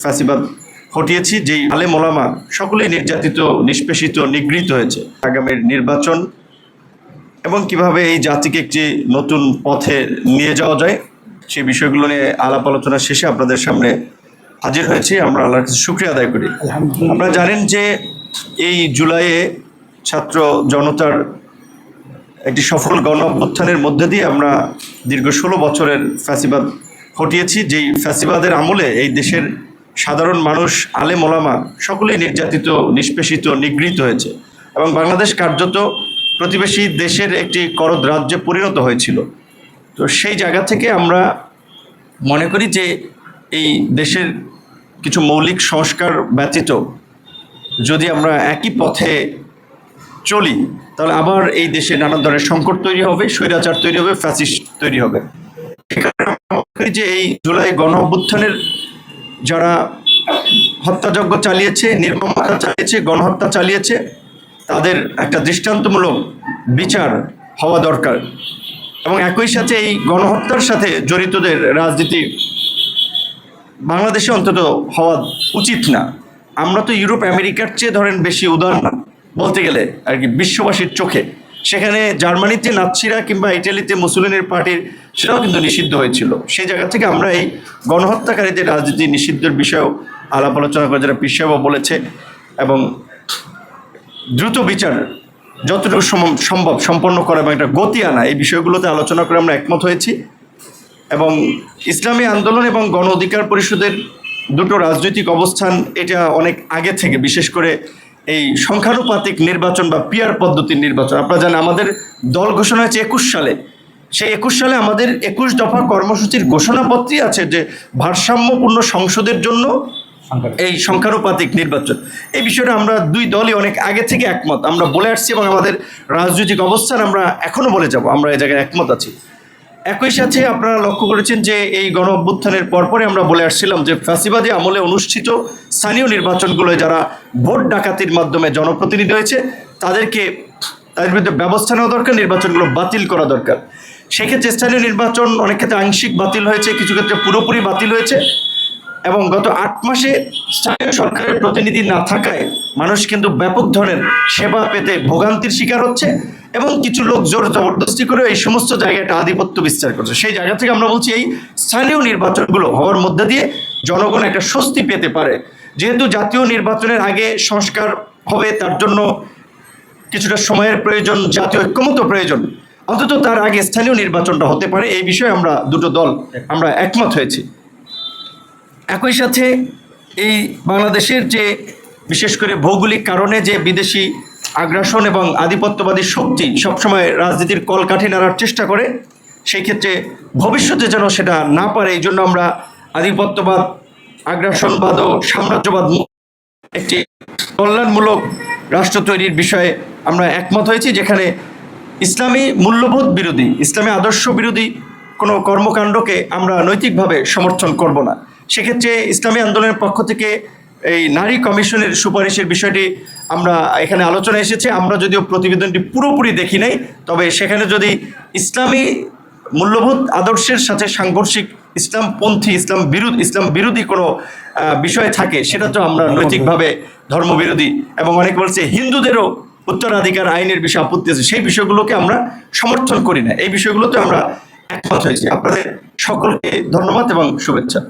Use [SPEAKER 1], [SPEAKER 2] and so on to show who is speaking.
[SPEAKER 1] ফ্যাসিবাদ ঘটিয়েছি, যেই আলেম ওলামা সকলেই নির্যাতিত, নিষ্পেষিত, নিগৃহীত হয়েছে। আগামীর নির্বাচন এবং কিভাবে এই জাতিকে একটি নতুন পথে নিয়ে যাওয়া যায় সেই বিষয়গুলো নিয়ে আলাপ আলোচনা শেষে আপনাদের সামনে হাজির হয়েছি। আমরা আল্লাহর কাছে শুকরিয়া আদায় করি। আপনারা জানেন যে এই জুলাইয়ে ছাত্র জনতার একটি সফল গণ অভ্যুত্থানের মধ্যে দিয়ে আমরা দীর্ঘ 16 বছরের ফ্যাসিবাদ ঘটিয়েছি, যেই ফ্যাসিবাদের আমলে এই দেশের সাধারণ মানুষ, আলেম ওলামা সকলেই নির্যাতিত, নিষ্পেষিত, নিগৃহীত হয়েছে এবং বাংলাদেশ কার্যত প্রতিবেশী দেশের একটি করদ রাজ্যে পরিণত হয়েছিল। তো সেই জায়গা থেকে আমরা মনে করি যে এই দেশের কিছু মৌলিক সংস্কার ব্যতীত যদি আমরা একই পথে চলি তাহলে আবার এই দেশে নানা ধরনের সংকট তৈরি হবে, স্বৈরাচার তৈরি হবে, ফ্যাসিস্ট তৈরি হবে। যে এই জুলাই গণ অভ্যুত্থানের যারা হত্যাযজ্ঞ চালিয়েছে, নির্মমতা চালিয়েছে, গণহত্যা চালিয়েছে, তাদের একটা দৃষ্টান্তমূলক বিচার হওয়া দরকার এবং একই সাথে এই গণহত্যার সাথে জড়িতদের রাজনীতি বাংলাদেশে অন্তত হওয়া উচিত না। আমরা তো ইউরোপ আমেরিকার চেয়ে ধরেন বেশি উদার না বলতে গেলে আর কি বিশ্ববাসীর চোখে। সেখানে জার্মানিতে নাৎসিরা কিংবা ইটালিতে মুসোলিনির পার্টির সেটাও কিন্তু নিষিদ্ধ হয়েছিল। সেই জায়গা থেকে আমরা এই গণহত্যাকারীদের রাজনীতি নিষিদ্ধের বিষয়েও আলাপ আলোচনা করে, যারা পীর সাহেবও বলেছে, এবং দ্রুত বিচার যতটুকু সম্ভব সম্পন্ন করা এবং একটা গতি আনা, এই বিষয়গুলোতে আলোচনা করে আমরা একমত হয়েছি। এবং ইসলামী আন্দোলন এবং গণ অধিকার পরিষদের দুটো রাজনৈতিক অবস্থান এটা অনেক আগে থেকে, বিশেষ করে এই সংখ্যানুপাতিক নির্বাচন বা পিয়ার পদ্ধতির নির্বাচন, আপনারা জানেন আমাদের দল ঘোষণা হয়েছে 21 সালে। সেই 21 সালে আমাদের 21 দফা কর্মসূচির ঘোষণাপত্রই আছে যে ভারসাম্যপূর্ণ সংসদের জন্য এই সংখ্যানুপাতিক নির্বাচন। এই বিষয়টা আমরা দুই দলই অনেক আগে থেকে একমত, আমরা বলে আসছি এবং আমাদের রাজনৈতিক অবস্থান আমরা এখনও বলে যাব, আমরা এই জায়গায় একমত আছি। একই সাথে আপনারা লক্ষ্য করেছেন যে এই গণ অভ্যুত্থানের পরপরই আমরা বলে আসছিলাম যে ফ্যাসিবাদী আমলে অনুষ্ঠিত স্থানীয় নির্বাচনগুলোয় যারা ভোট ডাকাতির মাধ্যমে জনপ্রতিনিধি হয়েছে তাদের বিরুদ্ধে ব্যবস্থা নেওয়া দরকার, নির্বাচনগুলো বাতিল করা দরকার। সেক্ষেত্রে স্থানীয় নির্বাচন অনেক ক্ষেত্রে আংশিক বাতিল হয়েছে, কিছু ক্ষেত্রে পুরোপুরি বাতিল হয়েছে এবং গত 8 মাসে স্থানীয় সরকারের প্রতিনিধি না থাকায় মানুষ কিন্তু ব্যাপক ধরনের সেবা পেতে ভোগান্তির শিকার হচ্ছে এবং কিছু লোক জোর জবরদস্তি করে এই সমস্ত জায়গায় একটা আধিপত্য বিস্তার করছে। সেই জায়গা থেকে আমরা বলছি এই স্থানীয় নির্বাচনগুলো হওয়ার মধ্যে দিয়ে জনগণ একটা স্বস্তি পেতে পারে। যেহেতু জাতীয় নির্বাচনের আগে সংস্কার হবে, তার জন্য কিছুটা সময়ের প্রয়োজন, জাতীয় ঐক্যমত প্রয়োজন, অন্তত তার আগে স্থানীয় নির্বাচনটা হতে পারে। এই বিষয়ে আমরা দুটো দল আমরা একমত হয়েছি। একই সাথে এই বাংলাদেশের যে বিশেষ করে ভৌগোলিক কারণে যে বিদেশি আগ্রাসন এবং আধিপত্যবাদী শক্তি সবসময় রাজনীতির কলকাঠি নাড়ার চেষ্টা করে, সেই ক্ষেত্রে ভবিষ্যতে যেন সেটা না পারে, এই জন্য আমরা আধিপত্যবাদ, আগ্রাসনবাদ ও সাম্রাজ্যবাদ একটি কল্যাণমূলক রাষ্ট্র তৈরির বিষয়ে আমরা একমত হয়েছি, যেখানে ইসলামী মূল্যবোধ বিরোধী, ইসলামী আদর্শ বিরোধী কোনো কর্মকাণ্ডকে আমরা নৈতিকভাবে সমর্থন করব না। সেক্ষেত্রে ইসলামী আন্দোলনের পক্ষ থেকে এই নারী কমিশনের সুপারিশের বিষয়টি আমরা এখানে আলোচনায় এসেছে। আমরা যদিও প্রতিবেদনটি পুরোপুরি দেখি নাই, তবে সেখানে যদি ইসলামী মূল্যবোধ আদর্শের সাথে সাংঘর্ষিক ইসলামপন্থী, ইসলাম বিরোধী কোনো বিষয় থাকে, সেটা তো আমরা নৈতিকভাবে ধর্মবিরোধী এবং অনেকে বলছে হিন্দুদেরও উত্তরাধিকার আইনের বিষয়ে আপত্তি আছে, সেই বিষয়গুলোকে আমরা সমর্থন করি না। এই বিষয়গুলোতে আমরা একমত হয়েছি। আপনাদের সকলকে ধন্যবাদ এবং শুভেচ্ছা।